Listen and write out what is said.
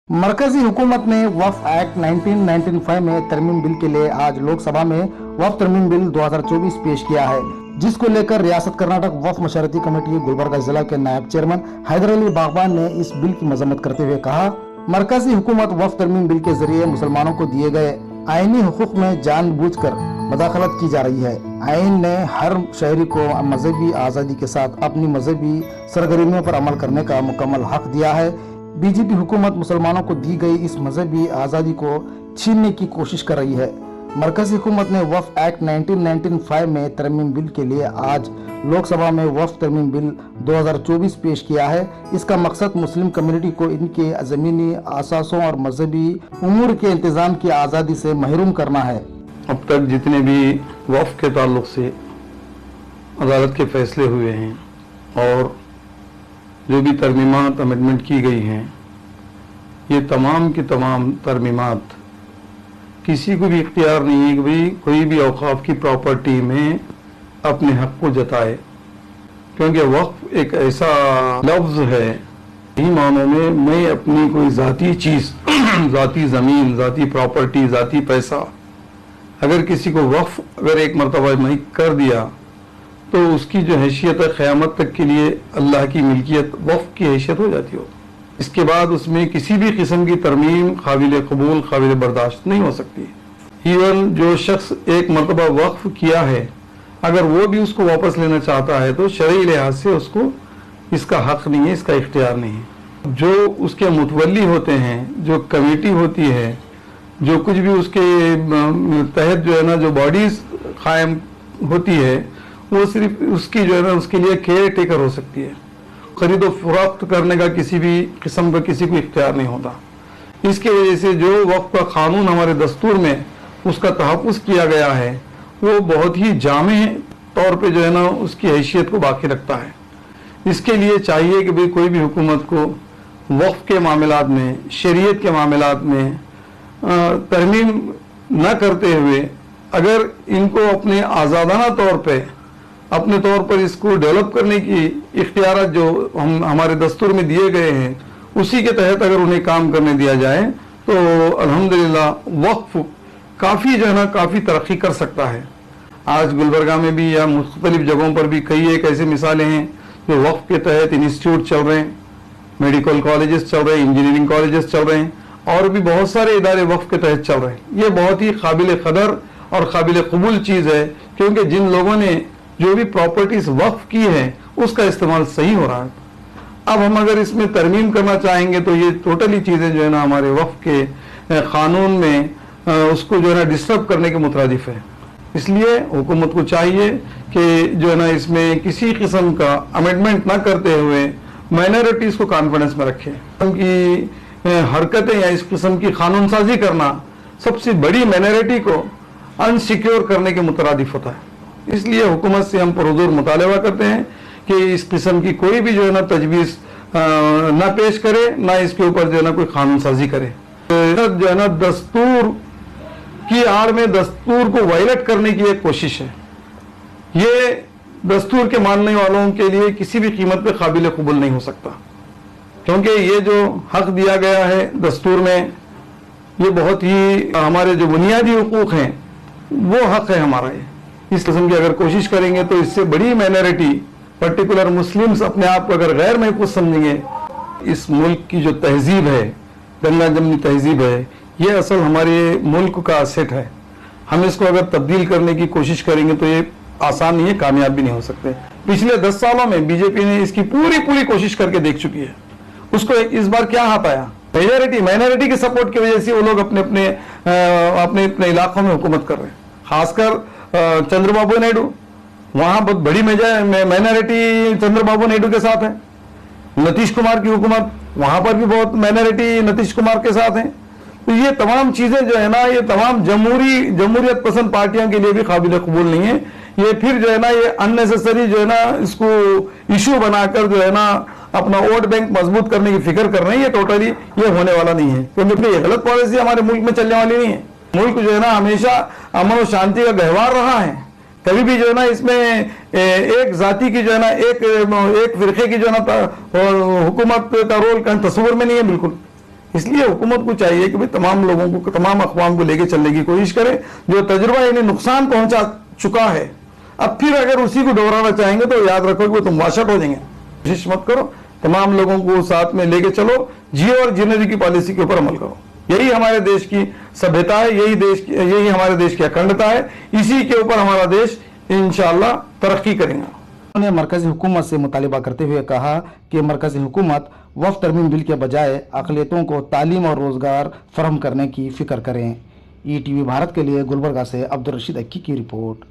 मरकजी हुकूमत ने वक्फ एक्ट 1995 में तरमीम बिल के लिए आज लोकसभा में वक्फ तरमीम बिल 2024 पेश किया है, जिसको लेकर रियासत कर्नाटक वक्फ मशरती कमेटी गुलबर्गा जिला के नायब चेयरमैन हैदर अली बागबान ने इस बिल की मजम्मत करते हुए कहा, मरकजी हुकूमत वक्फ तरमीम बिल के जरिए मुसलमानों को दिए गए आईनी हुकूक में जानबूझकर मदाखलत की जा रही है। आइन ने हर शहरी को मजहबी आज़ादी के साथ अपनी मजहबी सरगर्मियों पर अमल करने का मुकम्मल हक दिया है। बीजेपी हुकूमत मुसलमानों को दी गई इस मजहबी आज़ादी को छीनने की कोशिश कर रही है। मरकजी हुकूमत ने वक्फ एक्ट 1995 में तरमीम बिल के लिए आज लोकसभा में वक्फ तरमीम बिल 2024 पेश किया है। इसका मकसद मुस्लिम कम्युनिटी को इनके ज़मीनी असासों और मजहबी उमूर के इंतज़ाम की आज़ादी से महरूम करना है। अब तक जितने भी वक्फ के ताल्लुक से अदालत के फैसले हुए हैं और जो भी तरमीमात अमेंडमेंट की गई हैं, ये तमाम की तमाम तरमीमात किसी को भी इख्तियार नहीं है कि भाई कोई भी औकाफ की प्रॉपर्टी में अपने हक को जताए, क्योंकि वक्फ एक ऐसा लफ्ज़ है, यही मानों में मैं अपनी कोई ज़ाती चीज़ ज़ाती ज़मीन, ज़ाती प्रॉपर्टी, ज़ाती पैसा अगर किसी को वक्फ अगर एक मरतबा मैं कर दिया तो उसकी जो हैसियत है क़यामत तक के लिए अल्लाह की मिल्कियत वक्फ की हैसियत हो जाती हो। इसके बाद उसमें किसी भी किस्म की तरमीम काबिल कबूल काबिल बर्दाश्त नहीं हो सकती। इवन जो शख्स एक मरतबा वक्फ किया है अगर वो भी उसको वापस लेना चाहता है तो शरई लिहाज से उसको इसका हक नहीं है, इसका इख्तियार नहीं है। जो उसके मुतवल्ली होते हैं, जो कमेटी होती है, जो कुछ भी उसके तहत जो है ना जो बॉडीज कायम होती है, वो सिर्फ उसकी जो है ना उसके लिए केयर टेकर हो सकती है। खरीद व फरोख्त करने का किसी भी किस्म का किसी को इख्तियार नहीं होता। इसके वजह से जो वक्फ का कानून हमारे दस्तूर में उसका तहफ़्फ़ुज़ किया गया है वो बहुत ही जामे तौर पे जो है ना उसकी हैसियत को बाकी रखता है। इसके लिए चाहिए कि भाई कोई भी हुकूमत को वक्फ के मामलात में, शरीयत के मामलात में तरमीम न करते हुए अगर इनको अपने आज़ादाना तौर पे अपने तौर पर इसको डेवलप करने की इख्तियार जो हमारे दस्तूर में दिए गए हैं उसी के तहत अगर उन्हें काम करने दिया जाए तो अल्हम्दुलिल्लाह वक्फ काफ़ी जो है ना काफ़ी तरक्की कर सकता है। आज गुलबर्गा में भी या मुख्तलिफ जगहों पर भी कई एक ऐसी मिसालें हैं जो वक्फ के तहत इंस्टीट्यूट चल रहे हैं, मेडिकल कॉलेजेस चल रहे हैं, इंजीनियरिंग कॉलेजेस चल रहे हैं और भी बहुत सारे इदारे वक्फ के तहत चल रहे हैं। ये बहुत ही काबिल कदर और काबिल कबूल चीज़ है, क्योंकि जिन लोगों ने जो भी प्रॉपर्टीज वक्फ की है उसका इस्तेमाल सही हो रहा है। अब हम अगर इसमें तरमीम करना चाहेंगे तो ये टोटली चीज़ें जो है ना हमारे वक्फ के कानून में उसको जो है ना डिस्टर्ब करने के मुतरादिफ है। इसलिए हुकूमत को चाहिए कि जो है ना इसमें किसी किस्म का अमेंडमेंट ना करते हुए माइनॉरिटीज़ को कॉन्फिडेंस में रखें। उनकी हरकतें या इस किस्म की कानून साजी करना सबसे बड़ी माइनॉरिटी को अनसिक्योर करने के मुतरादिफ होता है। इसलिए हुकूमत से हम पुरज़ोर मुतालबा करते हैं कि इस किस्म की कोई भी जो है ना तजवीज़ ना पेश करे, ना इसके ऊपर जो है ना कोई कानून साजी करे। जो है ना दस्तूर की आड़ में दस्तूर को वायलेट करने की एक कोशिश है। ये दस्तूर के मानने वालों के लिए किसी भी कीमत पे काबिल कबूल नहीं हो सकता, क्योंकि ये जो हक दिया गया है दस्तूर में ये बहुत ही हमारे जो बुनियादी हुकूक हैं वो हक है हमारा। ये इस किस्म की अगर कोशिश करेंगे तो इससे बड़ी माइनॉरिटी पर्टिकुलर मुस्लिम्स अपने आप को अगर गैर महफूज समझेंगे। इस मुल्क की जो तहजीब है, गंगा जमनी तहजीब है, ये असल हमारे मुल्क का असेट है। हम इसको अगर तब्दील करने की कोशिश करेंगे तो ये आसान नहीं है, कामयाब भी नहीं हो सकते। पिछले 10 सालों में बीजेपी ने इसकी पूरी कोशिश करके देख चुकी है। उसको इस बार क्या हाथ आया, माइनॉरिटी के सपोर्ट की वजह से वो लोग अपने अपने इलाकों में हुकूमत कर रहे हैं। खासकर चंद्रबाबू नायडू, वहां बहुत बड़ी माइनॉरिटी चंद्रबाबू नायडू के साथ है। नीतीश कुमार की हुकूमत, वहां पर भी बहुत माइनॉरिटी नीतीश कुमार के साथ है। तो ये तमाम चीजें जो है ना ये तमाम जमहूरियत पसंद पार्टियों के लिए भी काबिल कबूल नहीं है। ये फिर जो है ना ये अननेसेसरी जो है ना इसको इशू बनाकर जो है ना अपना वोट बैंक मजबूत करने की फिक्र कर रहे हैं। ये टोटली ये होने वाला नहीं है, क्योंकि ये गलत पॉलिसी हमारे मुल्क में चलने वाली नहीं है। मुल्क जो है ना हमेशा अमन और शांति का गहवार रहा है। कभी भी जो है ना इसमें एक जाति की जो है ना एक फिरके की जो है ना हुकूमत का रोल तस्वुर में नहीं है बिल्कुल। اس لیے حکومت کو چاہیے کہ تمام لوگوں کو, تمام اقوام کو لے کے چلنے کی کوشش کرے. جو تجربہ انہیں نقصان پہنچا چکا ہے, اب پھر اگر اسی کو دہرانا چاہیں گے تو یاد رکھو کہ تم واشٹ ہو جائیں گے. کوشش مت کرو, تمام لوگوں کو ساتھ میں لے کے چلو, جیو اور جینے کی پالیسی کے اوپر عمل کرو. یہی ہمارے دیش کی سبھیتا ہے, یہی ہمارے دیش کی اکھنڈتا ہے. اسی کے اوپر ہمارا دیش انشاءاللہ ترقی کرے گا. انہوں نے مرکزی حکومت سے مطالبہ کرتے ہوئے کہا کہ مرکزی حکومت وقف ترمیم بل کے بجائے اقلیتوں کو تعلیم اور روزگار فراہم کرنے کی فکر کریں. ای ٹی وی بھارت کے لیے گلبرگہ سے عبدالرشید اکی کی رپورٹ.